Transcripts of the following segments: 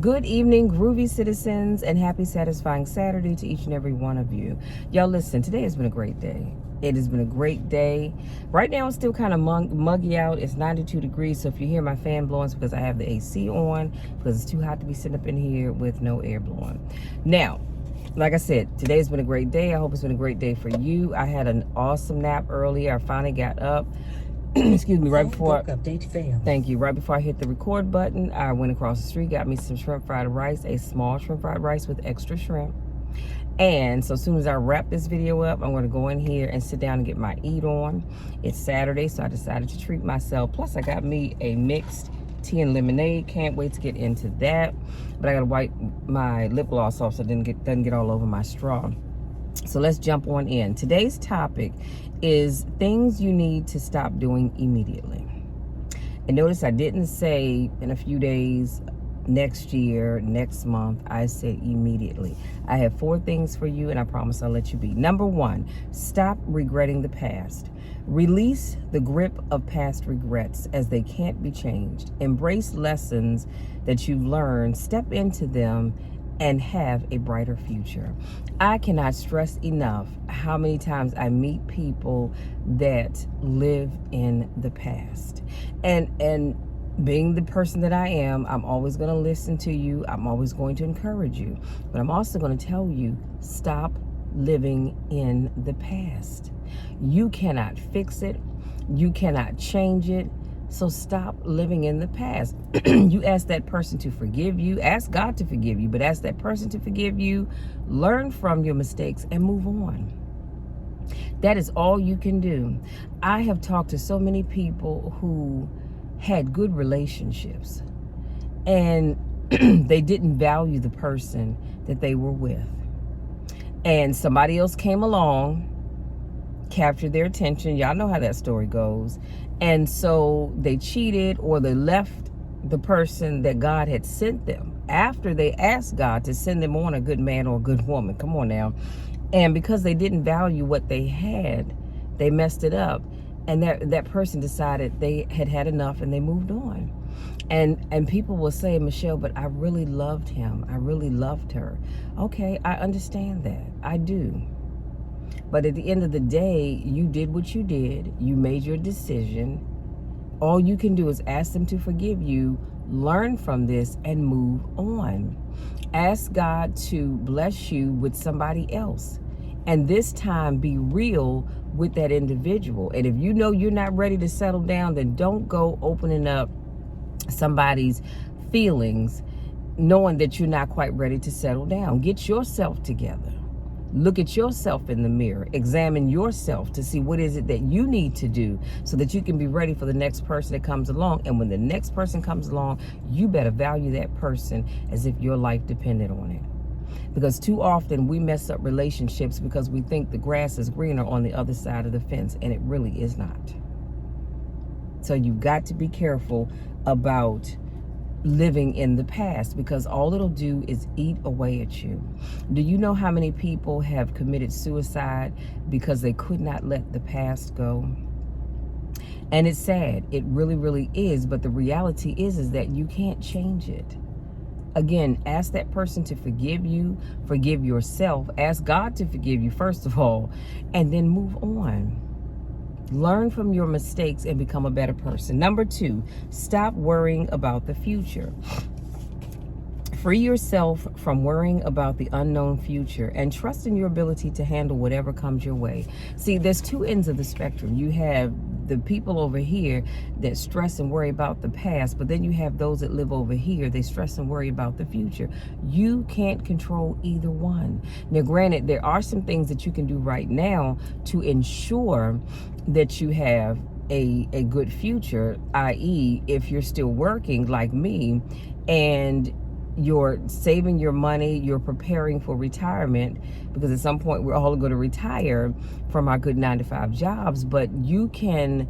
Good evening, groovy citizens, and happy, satisfying Saturday to each and every one of you. Y'all, listen, today has been a great day. It has been a great day. Right now, it's still kind of muggy out. It's 92 degrees, so if you hear my fan blowing, it's because I have the AC on, because it's too hot to be sitting up in here with no air blowing. Now, like I said, today's been a great day. I hope it's been a great day for you. I had an awesome nap earlier. I finally got up. Excuse me, right before update failed. Thank you. Right before I hit the record button, I went across the street, got me some shrimp fried rice, a small shrimp fried rice with extra shrimp. And so as soon as I wrap this video up, I'm going to go in here and sit down and get my eat on. It's Saturday, so I decided to treat myself. Plus, I got me a mixed tea and lemonade. Can't wait to get into that. But I got to wipe my lip gloss off so it doesn't get all over my straw. So let's jump on in. Today's topic is things you need to stop doing immediately. And notice I didn't say in a few days, next year, next month. I said immediately. I have 4 things for you, and I promise I'll let you be. Number 1, stop regretting the past. Release the grip of past regrets as they can't be changed. Embrace lessons that you've learned. Step into them and have a brighter future. I cannot stress enough how many times I meet people that live in the past. And being the person that I am, I'm always going to listen to you. I'm always going to encourage you. But I'm also going to tell you, stop living in the past. You cannot fix it. You cannot change it. So stop living in the past. You ask that person to forgive you. Ask God to forgive you, but ask that person to forgive you. Learn from your mistakes and move on. That is all you can do. I have talked to so many people who had good relationships and they didn't value the person that they were with. And somebody else came along, captured their attention. Y'all know how that story goes. And so they cheated, or they left the person that God had sent them after they asked God to send them on a good man or a good woman. Come on now. And because they didn't value what they had, they messed it up. And that person decided they had had enough and they moved on. And people will say, Michelle, but I really loved him. I really loved her. Okay, I understand that. I do. But at the end of the day, you did what you did. You made your decision. All you can do is ask them to forgive you, learn from this, and move on. Ask God to bless you with somebody else. And this time, be real with that individual. And if you know you're not ready to settle down, then don't go opening up somebody's feelings knowing that you're not quite ready to settle down. Get yourself together. Look at yourself in the mirror. Examine yourself to see what is it that you need to do so that you can be ready for the next person that comes along. And when the next person comes along, you better value that person as if your life depended on it. Because too often we mess up relationships because we think the grass is greener on the other side of the fence, and it really is not. So you've got to be careful about living in the past, because all it'll do is eat away at you. Do you know how many people have committed suicide because they could not let the past go? And it's sad. It really, really is. But the reality is that you can't change it. Again, ask that person to forgive you, forgive yourself, ask God to forgive you, first of all, and then move on. Learn from your mistakes and become a better person. Number 2, stop worrying about the future. Free yourself from worrying about the unknown future and trust in your ability to handle whatever comes your way. See, there's 2 ends of the spectrum. You have the people over here that stress and worry about the past, but then you have those that live over here, they stress and worry about the future. You can't control either one. Now, granted, there are some things that you can do right now to ensure that you have a good future, i.e., if you're still working like me and you're saving your money, you're preparing for retirement, because at some point we're all going to retire from our good 9-to-5 jobs, but you can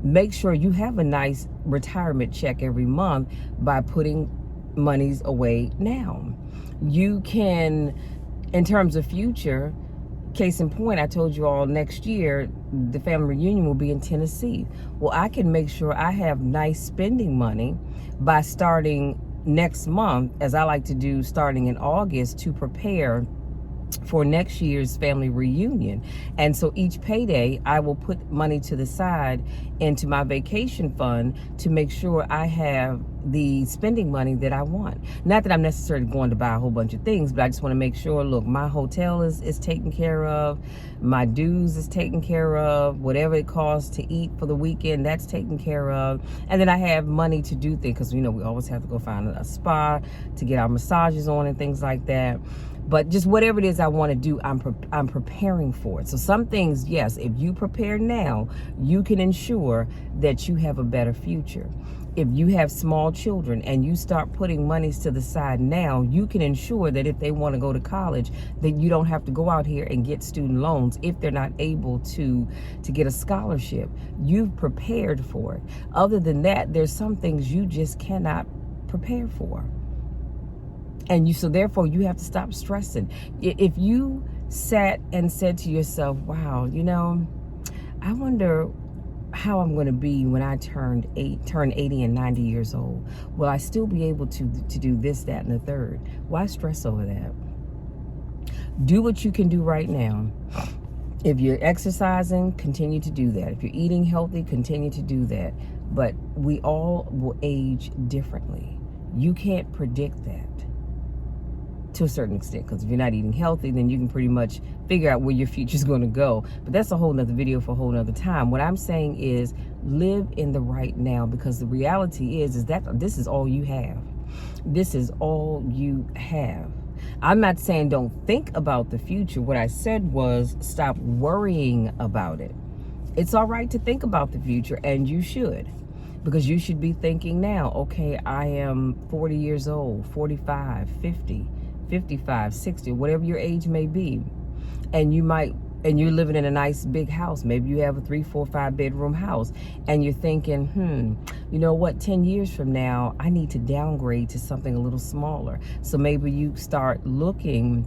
make sure you have a nice retirement check every month by putting monies away now. You can, in terms of future, case in point, I told you all next year the family reunion will be in Tennessee. Well, I can make sure I have nice spending money by starting next month, as I like to do starting in August, to prepare for next year's family reunion. And so each payday, I will put money to the side into my vacation fund to make sure I have the spending money that I want. Not that I'm necessarily going to buy a whole bunch of things, but I just want to make sure, look, my hotel is taken care of, my dues is taken care of, whatever it costs to eat for the weekend, that's taken care of. And then I have money to do things, because, you know, we always have to go find a spa to get our massages on and things like that. But just whatever it is I want to do, I'm preparing for it. So some things, yes, if you prepare now, you can ensure that you have a better future. If you have small children and you start putting monies to the side now, you can ensure that if they want to go to college, that you don't have to go out here and get student loans if they're not able to get a scholarship. You've prepared for it. Other than that, there's some things you just cannot prepare for. And so therefore you have to stop stressing. If you sat and said to yourself, wow, you know, I wonder how I'm going to be when I turn 80 and 90 years old. Will I still be able to do this, that, and the third? Why stress over that? Do what you can do right now. If you're exercising, continue to do that. If you're eating healthy, continue to do that. But we all will age differently. You can't predict that, to a certain extent, because if you're not eating healthy, then you can pretty much figure out where your future's going to go. But that's a whole nother video for a whole nother time. What I'm saying is live in the right now, because the reality is that this is all you have. This is all you have. I'm not saying don't think about the future. What I said was stop worrying about it. It's all right to think about the future, and you should. Because you should be thinking now, okay, I am 40 years old, 45, 50, 55, 60, whatever your age may be. And you're living in a nice big house. Maybe you have a 3, 4, 5 bedroom house. And you're thinking, you know what, 10 years from now, I need to downgrade to something a little smaller. So maybe you start looking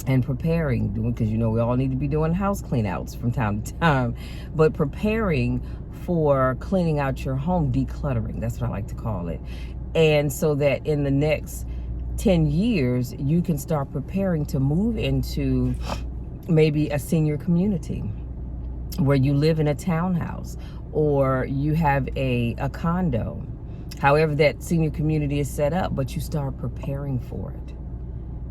and preparing, because you know we all need to be doing house clean outs from time to time, but preparing for cleaning out your home, decluttering, that's what I like to call it. And so that in the next 10 years, you can start preparing to move into maybe a senior community where you live in a townhouse, or you have a condo, however that senior community is set up, but you start preparing for it.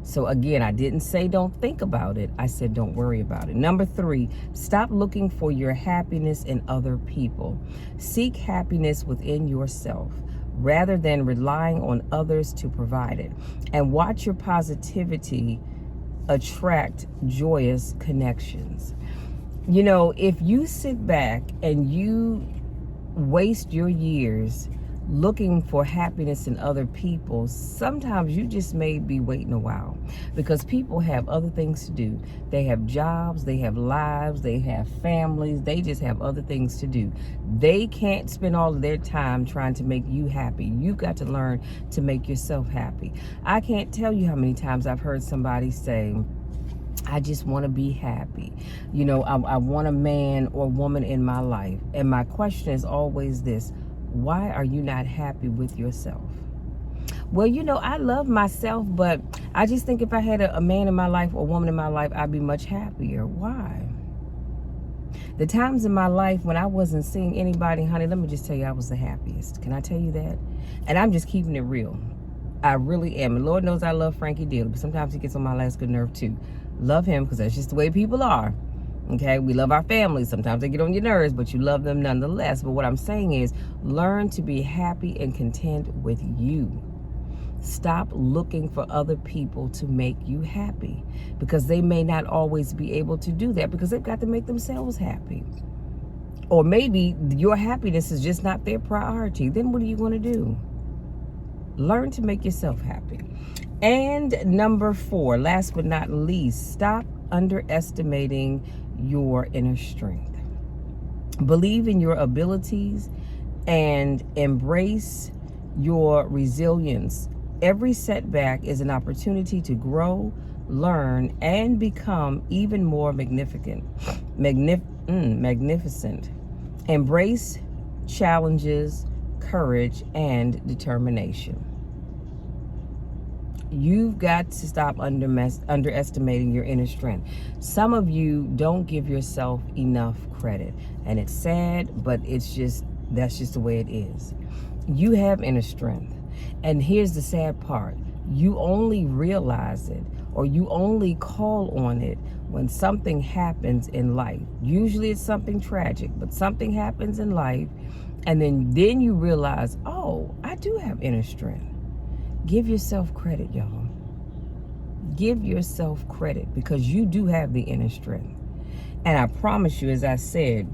So again, I didn't say don't think about it. I said don't worry about it. Number 3, stop looking for your happiness in other people. Seek happiness within yourself rather than relying on others to provide it. And watch your positivity attract joyous connections. You know, if you sit back and you waste your years looking for happiness in other people, sometimes you just may be waiting a while, because people have other things to do. They have jobs, they have lives, they have families, they just have other things to do. They can't spend all of their time trying to make you happy. You've got to learn to make yourself happy. I can't tell you how many times I've heard somebody say, I just want to be happy. You know, I want a man or woman in my life. And my question is always this: why are you not happy with yourself? Well, you know, I love myself, but I just think if I had a man in my life or a woman in my life, I'd be much happier. Why? The times in my life when I wasn't seeing anybody, honey, let me just tell you, I was the happiest. Can I tell you that? And I'm just keeping it real. I really am. And Lord knows I love Frankie dearly, but sometimes he gets on my last good nerve too. Love him because that's just the way people are. Okay, we love our families. Sometimes they get on your nerves, but you love them nonetheless. But what I'm saying is, learn to be happy and content with you. Stop looking for other people to make you happy, because they may not always be able to do that, because they've got to make themselves happy. Or maybe your happiness is just not their priority. Then what are you going to do? Learn to make yourself happy. And number 4, last but not least, stop underestimating your inner strength. Believe in your abilities and embrace your resilience. Every setback is an opportunity to grow, learn, and become even more magnificent. Embrace challenges, courage, and determination. You've got to stop underestimating your inner strength. Some of you don't give yourself enough credit, and it's sad, but that's just the way it is. You have inner strength, and here's the sad part: you only realize it, or you only call on it when something happens in life. Usually it's something tragic, but something happens in life, and then you realize, oh, I do have inner strength. Give yourself credit, y'all. Give yourself credit, because you do have the inner strength. And I promise you, as I said,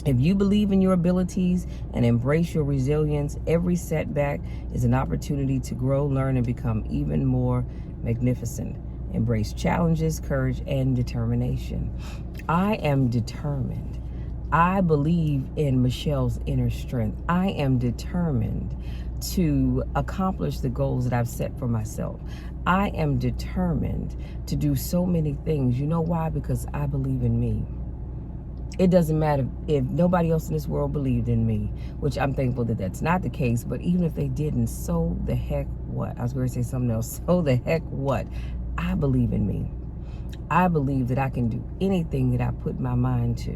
if you believe in your abilities and embrace your resilience, every setback is an opportunity to grow, learn, and become even more magnificent. Embrace challenges, courage, and determination. I am determined. I believe in Michelle's inner strength. I am determined to accomplish the goals that I've set for myself. I am determined to do so many things. You know why? Because I believe in me. It doesn't matter if nobody else in this world believed in me, which I'm thankful that that's not the case. But even if they didn't, so the heck what? I was going to say something else. So the heck what? I believe in me. I believe that I can do anything that I put my mind to.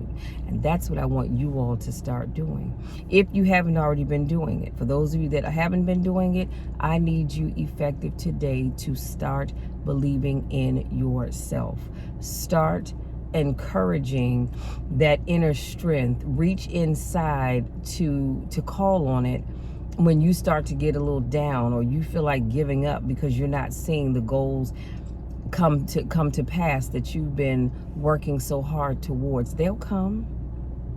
And that's what I want you all to start doing. If you haven't already been doing it, for those of you that haven't been doing it, I need you effective today to start believing in yourself. Start encouraging that inner strength. Reach inside to call on it when you start to get a little down, or you feel like giving up because you're not seeing the goals come to pass that you've been working so hard towards. They'll come.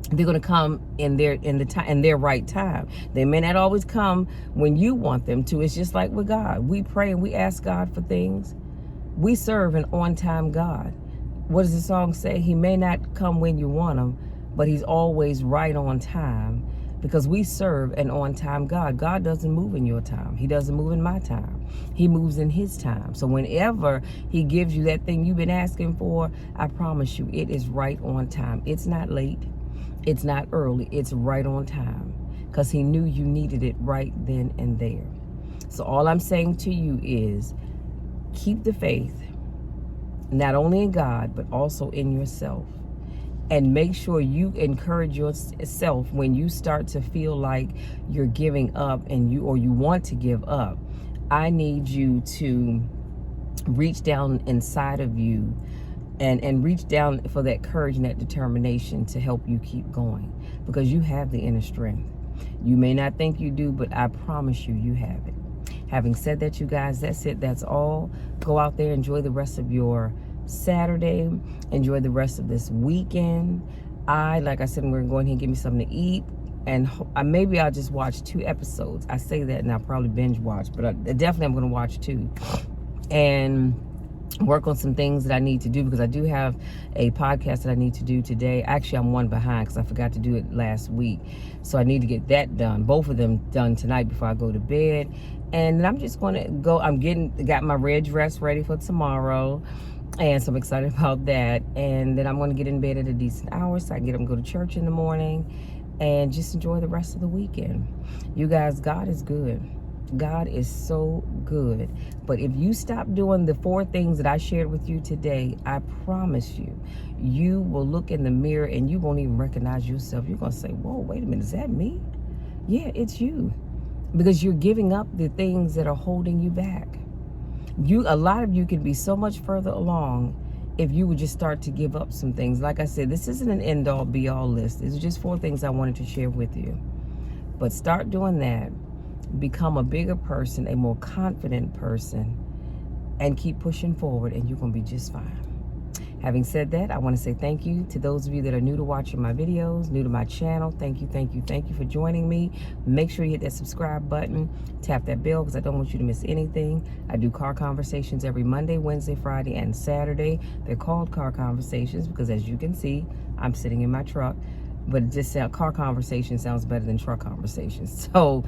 They're going to come in their right time. They may not always come when you want them to. It's just like with God. We pray and we ask God for things. We serve an on-time God. What does the song say? He may not come when you want him, but he's always right on time, because we serve an on-time God. God doesn't move in your time. He doesn't move in my time. He moves in his time. So whenever he gives you that thing you've been asking for, I promise you, it is right on time. It's not late. It's not early. It's right on time, because he knew you needed it right then and there. So all I'm saying to you is keep the faith, not only in God, but also in yourself. And make sure you encourage yourself when you start to feel like you're giving up and you want to give up. I need you to reach down inside of you and reach down for that courage and that determination to help you keep going, because you have the inner strength. You may not think you do, but I promise you, you have it. Having said that, you guys, that's it. That's all. Go out there, enjoy the rest of your Saturday, enjoy the rest of this weekend. Like I said, I'm going to go in here and give me something to eat, and maybe I'll just watch 2 episodes. I say that and I'll probably binge watch, but definitely I'm going to watch 2 and work on some things that I need to do, because I do have a podcast that I need to do today. Actually, I'm one behind because I forgot to do it last week, so I need to get that done, both of them done tonight before I go to bed. And then I'm just going to go. Got my red dress ready for tomorrow, and so I'm excited about that. And then I'm going to get in bed at a decent hour so I can get up and go to church in the morning and just enjoy the rest of the weekend. You guys, God is good. God is so good. But if you stop doing the 4 things that I shared with you today, I promise you, you will look in the mirror and you won't even recognize yourself. You're going to say, whoa, wait a minute, is that me? Yeah, it's you. Because you're giving up the things that are holding you back. A lot of you can be so much further along if you would just start to give up some things. Like I said, this isn't an end-all, be-all list. These are just 4 things I wanted to share with you. But start doing that. Become a bigger person, a more confident person, and keep pushing forward, and you're going to be just fine. Having said that, I want to say thank you to those of you that are new to watching my videos, new to my channel. Thank you, thank you, thank you for joining me. Make sure you hit that subscribe button, tap that bell, because I don't want you to miss anything. I do car conversations every Monday, Wednesday, Friday, and Saturday. They're called car conversations because, as you can see, I'm sitting in my truck, but it just car conversation sounds better than truck conversations. So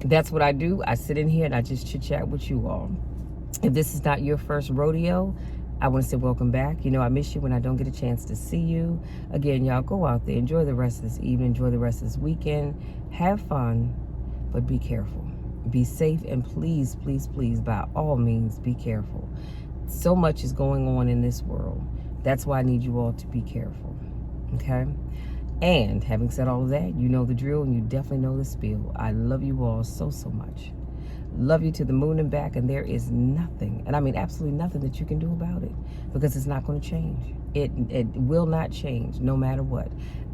that's what I do. I sit in here and I just chit chat with you all. If this is not your first rodeo, I want to say welcome back. You know, I miss you when I don't get a chance to see you. Again, y'all, go out there, enjoy the rest of this evening, enjoy the rest of this weekend, have fun, but be careful. Be safe, and please, please, please, by all means, be careful. So much is going on in this world. That's why I need you all to be careful. Okay? And having said all of that, you know the drill and you definitely know the spiel. I love you all so, so much. Love you to the moon and back, and there is nothing, and I mean absolutely nothing, that you can do about it, because it's not going to change. It will not change no matter what.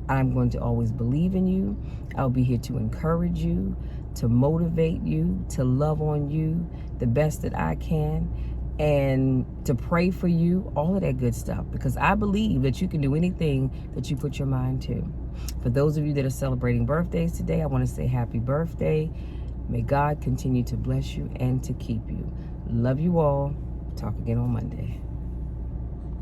I'm going to always believe in you. I'll be here to encourage you, to motivate you, to love on you the best that I can, and to pray for you, all of that good stuff, because I believe that you can do anything that you put your mind to. For those of you that are celebrating birthdays today, I want to say happy birthday. May God continue to bless you and to keep you. Love you all. Talk again on Monday.